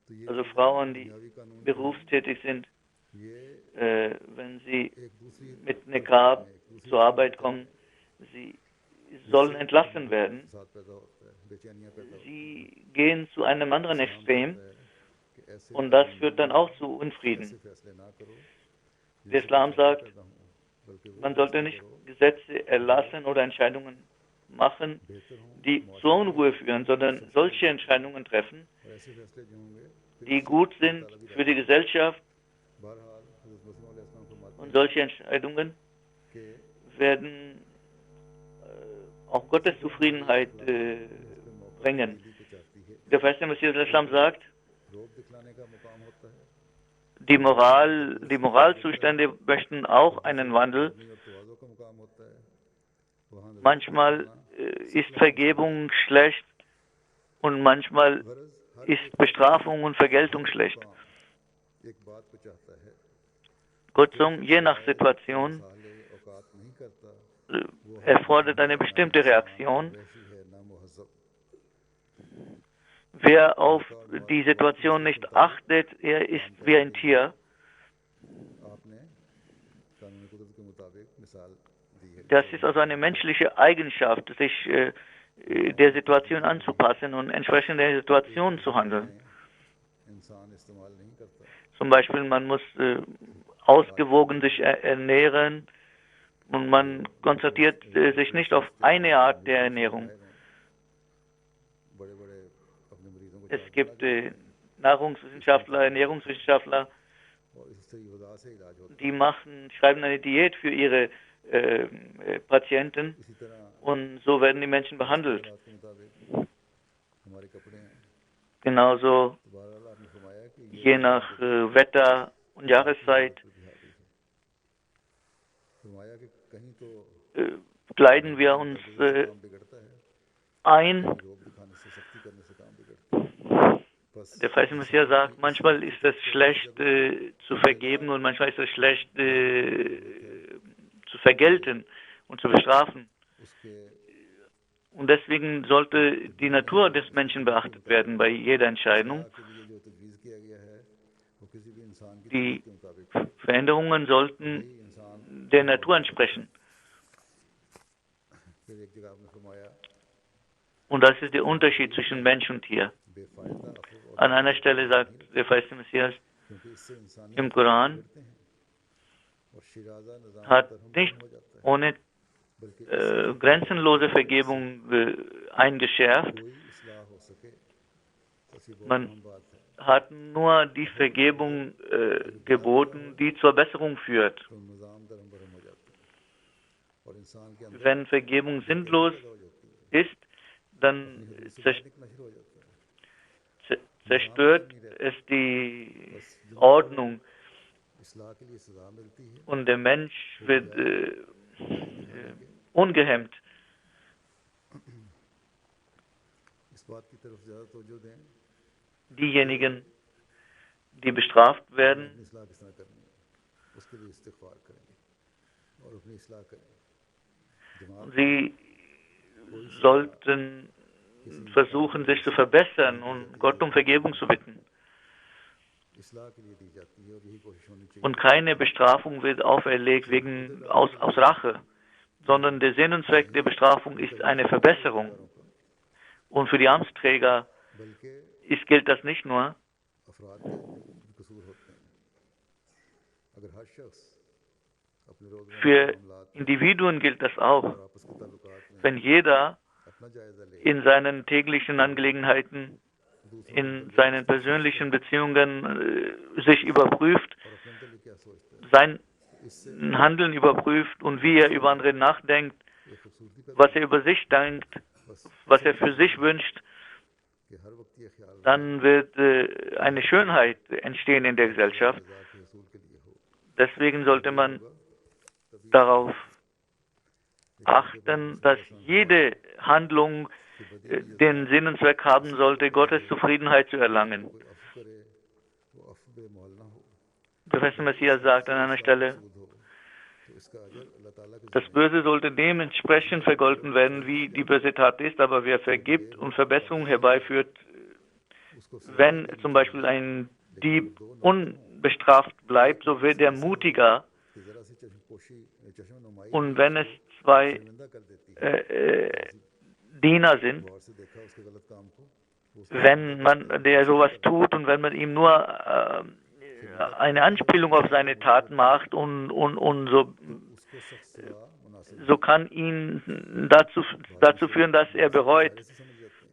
तो ये Also Frauen, die दुनियावी कानून berufstätig sind, ये wenn sie एक दूसरी mit Niqab zur Arbeit kommen, sie sollen entlassen werden. साथ पैदा होता है, बेचैनियां पैदा होती Sie gehen zu einem anderen Extrem है कि ऐसे und das führt dann auch zu Unfrieden. फैसले ना करो Der Islam sagt, पैदा हों, बल्कि वो man sollte nicht Gesetze erlassen oder Entscheidungen machen, बेहतर हों die zur Unruhe führen, sondern solche Entscheidungen treffen, और ऐसे फैसले जो होंगे फिर die gut sind für die Gesellschaft, बहरहाल हज़रत मसीह अलैहि सलाम फरमाते und solche Entscheidungen हैं कि werden auch Gottes Zufriedenheit bringen. Delhi को चाहती है, Der Verse Messias Islam sagt, रोब दिखलाने का मुकाम होता है, die Moralzustände möchten auch einen Wandel. नहीं और तवाज़ो का मुकाम होता है, वहाँ Manchmal ist Vergebung schlecht und manchmal गरज हर ist Bestrafung und Vergeltung schlecht. काम एक बात को चाहता है, Kurzum, je nach Situation साले औकात नहीं करता, erfordert eine bestimmte Reaktion. वैसी है ना मुहज़्ज़ब। Wer auf die Situation nicht achtet, er ist wie ein Tier. आपने कानूनी कुदरत के मुताबिक मिसाल दी है Das ist also eine menschliche Eigenschaft, sich der Situation anzupassen und entsprechend der Situation zu handeln. इंसान इस्तेमाल नहीं करता, Zum Beispiel, man muss ausgewogen sich ernähren und man konzentriert sich nicht auf eine Art der Ernährung. बड़े बड़े अपने मरीजों को Es gibt Nahrungswissenschaftler, Ernährungswissenschaftler, और इससे वजह से इलाज होता die schreiben eine Diät für ihre Patienten है। इसी तरह und so werden die Menschen behandelt. हालात के मुताबिक हमारे कपड़े हैं, Genauso तो बहरहाल आपने फरमाया कि ये je nach Wetter und Jahreszeit प्रतिहारी है। फरमाया कि कहीं तो kleiden wir uns काम बिगड़ता है, ein. रोब दिखाने से सख्ती करने से काम बिगड़ता है। बस Der Feist Messias sagt, manchmal ist es schlecht zu vergeben und manchmal ist es schlecht zu vergelten und zu bestrafen. उसके Und deswegen sollte die Natur des Menschen beachtet werden bei jeder Entscheidung. के लिए जो तजवीज़ किया गया है वो किसी भी इंसान की Die तबीयत के मुताबिक Veränderungen sollten ही इंसान। der Natur entsprechen. फिर एक जगह आपने फरमाया Und das ist der Unterschied zwischen Mensch und Tier. बेफायदा अफव और An einer Stelle sagt der Feist Messias क्योंकि इससे इंसान im Koran, करते हैं और शिराजा निज़ाम hat तरहम nicht हो जाता है, ohne बल्कि grenzenlose Vergebung eingeschärft. कोई इस्लाह हो सके ऐसी बहुत Man अहम बात है। hat nur die Vergebung geboten, die zur Besserung führt. तो निज़ाम दरम बरम हो जाता है और इंसान के अंदर Wenn Vergebung sinnlos पैदा हो जाती है, ist, dann निकलना शुरू हो जाता है। zerstört es die Ordnung इस्लाह के लिए सजा मिलती है, und der Mensch wird ungehemmt. इस बात की तरफ ज़्यादा तवज्जो दें Diejenigen, die bestraft werden, अपनी इस्लाह किस तरह करनी है, उसके लिए इस्तिग़फ़ार करेंगे और अपनी इस्लाह करें। जमात sie sollten versuchen, sich zu verbessern und Gott um Vergebung zu bitten. इस्लाह के लिए दी जाती है और यही कोशिश होनी चाहिए। Und keine Bestrafung wird auferlegt aus Rache, sondern der Sinn und Zweck der Bestrafung ist eine Verbesserung. Und für die Amtsträger बल्कि gilt das nicht nur, अफराद के भी कसूर होते हैं। अगर हर शख्स अपने रोज़मर्रा के für मामलात Individuen gilt das auch. और आपस के ताल्लुकात में Wenn jeder अपना जायजा ले in seinen täglichen Angelegenheiten, in seinen persönlichen Beziehungen sich überprüft, और अपने अंदर क्या सोचता है sein इससे Handeln überprüft und wie er über andere nachdenkt, ये खूबसूरती पैदा was er über sich denkt, बस was er für sich wünscht, कि हर वक्त ये ख्याल dann wird eine Schönheit entstehen in der Gesellschaft. रज़ा के हसूल के लिए हो Deswegen sollte man darauf achten, dass jede Handlung den Sinn und Zweck haben sollte, Gottes Zufriedenheit zu erlangen. कोई अफ करे वो अफ बेमौल ना हो Professor Messias sagt an einer Stelle, सूद हो तो इसका अजर अल्लाह ताला के das Böse sollte dementsprechend vergolten werden, wie die böse Tat ist, aber wer vergibt und Verbesserungen herbeiführt, उसको wenn zum Beispiel ein Dieb unbestraft bleibt, so wird er mutiger. कि जरा सी चश्मपोशी चश्म नुमाई Und wenn es zwei शर्मिंदा कर देती है Diener sind, गौर से देखा उसके गलत काम को wenn man der sowas tut und wenn man ihm nur eine Anspielung auf seine Tat macht und so, उसको सख्त सजा मुनासिब so kann ihn dazu führen, dass er bereut. से समझ जाते हैं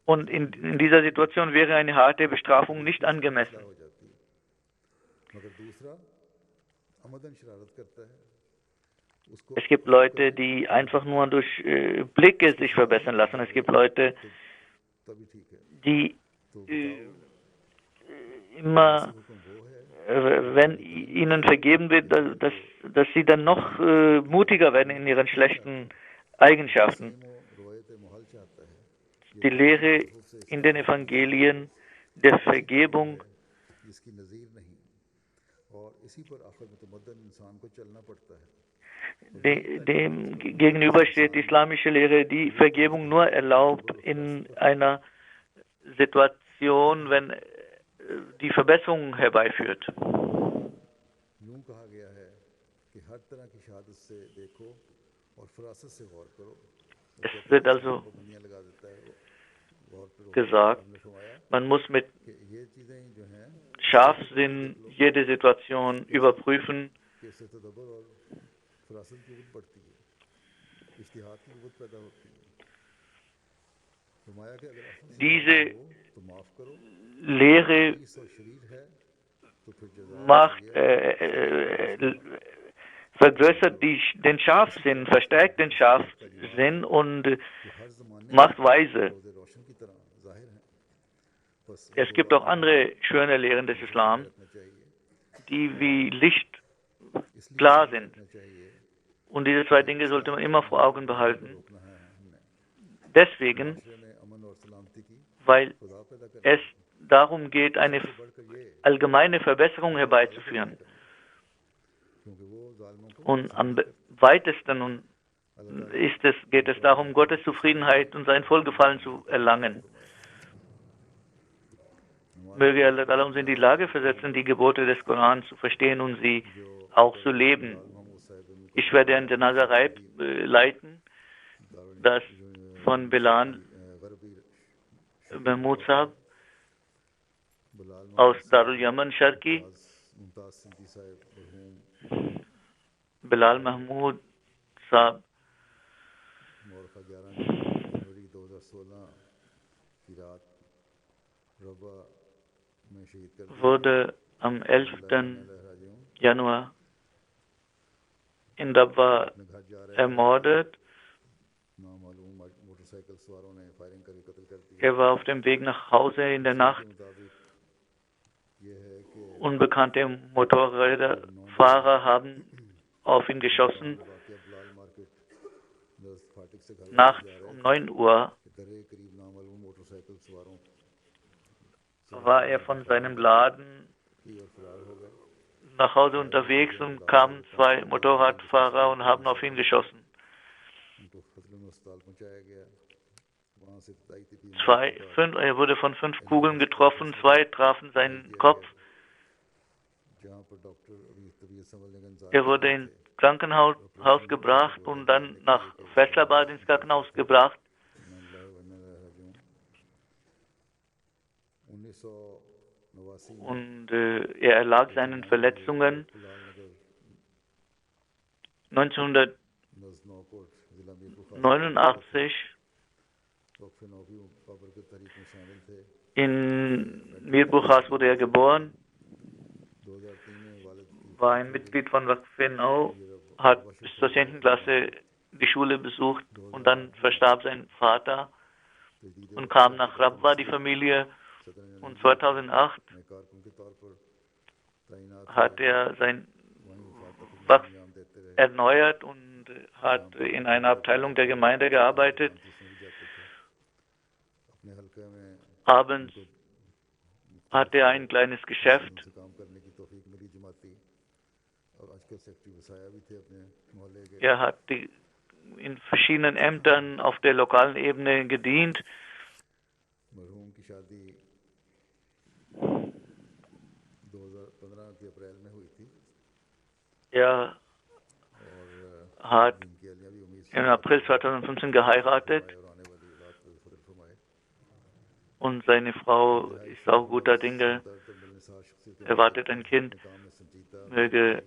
Und in dieser Situation wäre eine harte Bestrafung nicht angemessen. हो जाती है मगर दूसरा अमदन शरारत करता है उसको Es gibt Leute, die einfach nur durch Blicke sich verbessern lassen. Es gibt Leute, तभी ठीक है die तो बताओ immer, हुक्म वो है wenn ihnen vergeben wird, dass sie dann noch mutiger werden in ihren schlechten Eigenschaften. वो रोयत महल चाहता है Die Lehre in den Evangelien der Vergebung जिसकी नज़ीर नहीं और इसी पर आखिर में तमद्दन इंसान को चलना पड़ता है dem gegenüber steht die islamische Lehre, die Vergebung nur erlaubt in einer Situation, wenn die Verbesserung herbeiführt. यूं कहा गया है कि हर तरह की शहादत से देखो और फरासत से गौर करो Es wird also पाबंदियां लगा देता है वो गौर करो gesagt, हमने फरमाया man muss mit कि ये चीज़ें जो हैं Scharfsinn jede Situation überprüfen. कि इससे तदब्बर और फरासत की क़ुव्वत बढ़ती है इज्तिहाद की क़ुव्वत पैदा होती है फरमाया कि अगर अफ़व Diese हो तो माफ़ करो Lehre इस और शरीर है तो फिर जज़ा macht, vergrößert den Scharfsinn, verstärkt den Scharfsinn und जो हर ज़माने macht weise. रोज़े रोशन की तरह ज़ाहिर है बस Es gibt auch andere schöne Lehren des Islam, रखना चाहिए die wie Licht इसलिए klar sind. रखना चाहिए Und diese zwei Dinge sollte man immer vor Augen behalten. रोकना है हमने Deswegen, दूसरे ने अमन और सलामती की weil खुदा पैदा कर es darum geht, eine बढ़कर ये allgemeine Verbesserung herbeizuführen. क्योंकि वो जालिमों को Und am weitesten geht es darum, Gottes Zufriedenheit und sein Wohlgefallen zu erlangen. Möge Allah Ta'ala uns in die Lage versetzen, die Gebote des Korans zu verstehen und sie auch zu leben. Mahmood साहब Ich werde ein Janaza leiten, das von Bilal garbi Mahmud Sahab बलाल aus Darul Yaman Sharki, Mumtaz सिद्दीकी साहब मरहूम Bilal Mahmud Sahab मोरखा 11 जनवरी 2016 की रात रबा में शहीद कर दिया wurde am 11. लहराजियों Januar in Rabwa अपने घर जा रहे ermordet. नामालूम मोटरसाइकिल सवारों ने फायरिंग करके कत्ल कर दिया Er war auf dem Weg nach Hause in der Nacht. के मुताबिक ये है कि Unbekannte Motorräderfahrer haben auf ihn geschossen. वाकया बलाल मार्केट नज़र फाटक से घर Nachts um 9 Uhr घरे करीब नामालूम मोटरसाइकिल सवारों war er von seinem Laden की और फरार हो गए nach Hause unterwegs und kamen zwei Motorradfahrer und haben auf ihn geschossen. उनको खतरे में अस्पताल पहुंचाया गया वहाँ से बताई थी कि Er wurde von 5 Kugeln getroffen, 2 trafen seinen Kopf. जहाँ पर डॉक्टर अभी तबीयत संभलने का इंतजार Er wurde ins Krankenhaus gebracht und dann nach Faisalabad ins Krankenhaus gebracht. 1989 Und er erlag seinen Verletzungen. नगर 1989 नजनौकोट जिला Mirpur In Mir-Bukhas wurde er geboren, war ein Mitglied von Waqf Nau, hat bis zur 10. Klasse die Schule besucht und dann verstarb sein Vater und kam nach Rabwa, die Familie, und 2008 hat er sein Waqf erneuert und hat in einer Abteilung der Gemeinde gearbeitet. Abends hatte er ein kleines Geschäft. Er hat in verschiedenen Ämtern auf der lokalen Ebene gedient. Er hat im April 2015 geheiratet und seine Frau ist auch guter Dinge, erwartet ein Kind, möge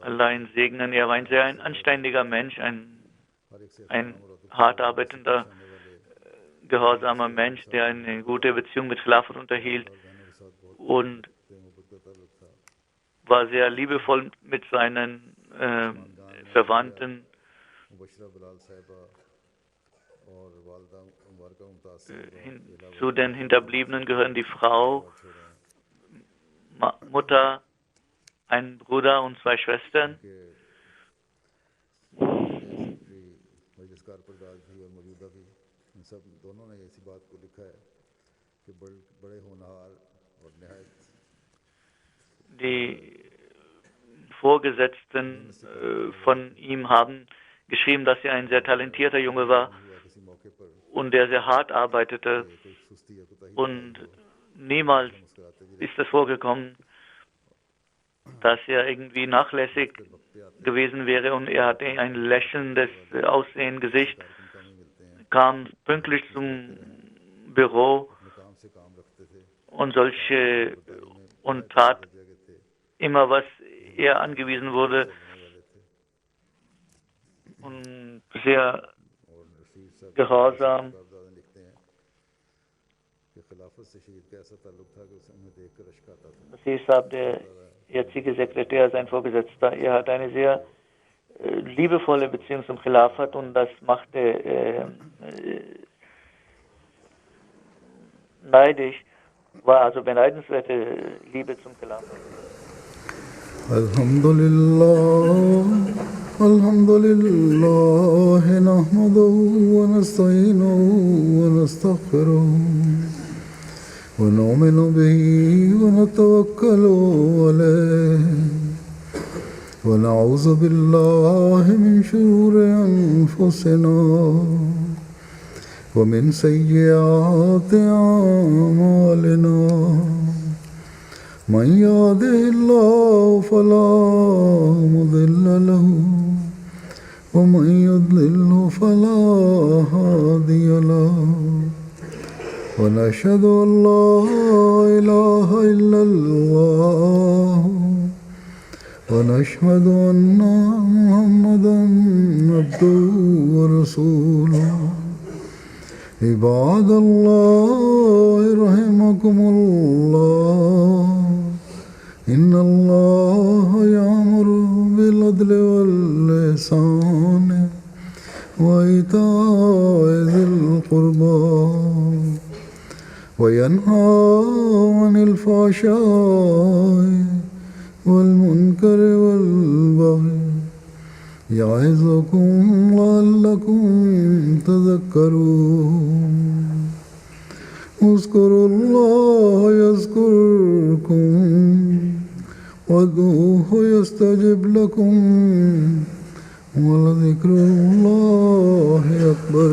Allah ihn segnen. Er war ein sehr anständiger Mensch, ein hart arbeitender, gehorsamer Mensch, der eine gute Beziehung mit Khilafat unterhielt und war sehr liebevoll mit seinen Verwandten. Zu den Hinterbliebenen gehören die Frau, Mutter, ein Bruder und 2 Schwestern. Die Vorgesetzten von ihm haben geschrieben, dass er ein sehr talentierter Junge war und der sehr hart arbeitete. Und niemals ist es vorgekommen, dass er irgendwie nachlässig gewesen wäre, und er hatte ein lächelndes Aussehen, Gesicht, kam pünktlich zum Büro und tat immer, was er angewiesen wurde, und sehr gehorsam. Basir Saab, der jetzige Sekretär, sein Vorgesetzter, er hat eine sehr liebevolle Beziehung zum Khilafat, und das machte neidisch, war also beneidenswerte Liebe zum Khilafat. Alhamdulillah, nahmaduhu wa nasta'inuhu wa nastaghfiruh wa nu'minu bihi wa natawakkalu alayhi wa na'udhu billahi min shururi anfusina wa min sayyiati a'malina. من يهده الله فلا مضل له ومن يضلل فلا هادي له ونشهد أن لا إله إلا الله ونشهد أن محمدا عبده ورسوله عباد الله رحمكم الله إن الله يأمر بالعدل والإحسان وإيتاء ذي القربى وينهى عن الفحشاء والمنكر والبغي يعظكم لعلكم تذكرون اذكروا الله يذكركم وادعوه يستجب لكم ولذكر الله أكبر.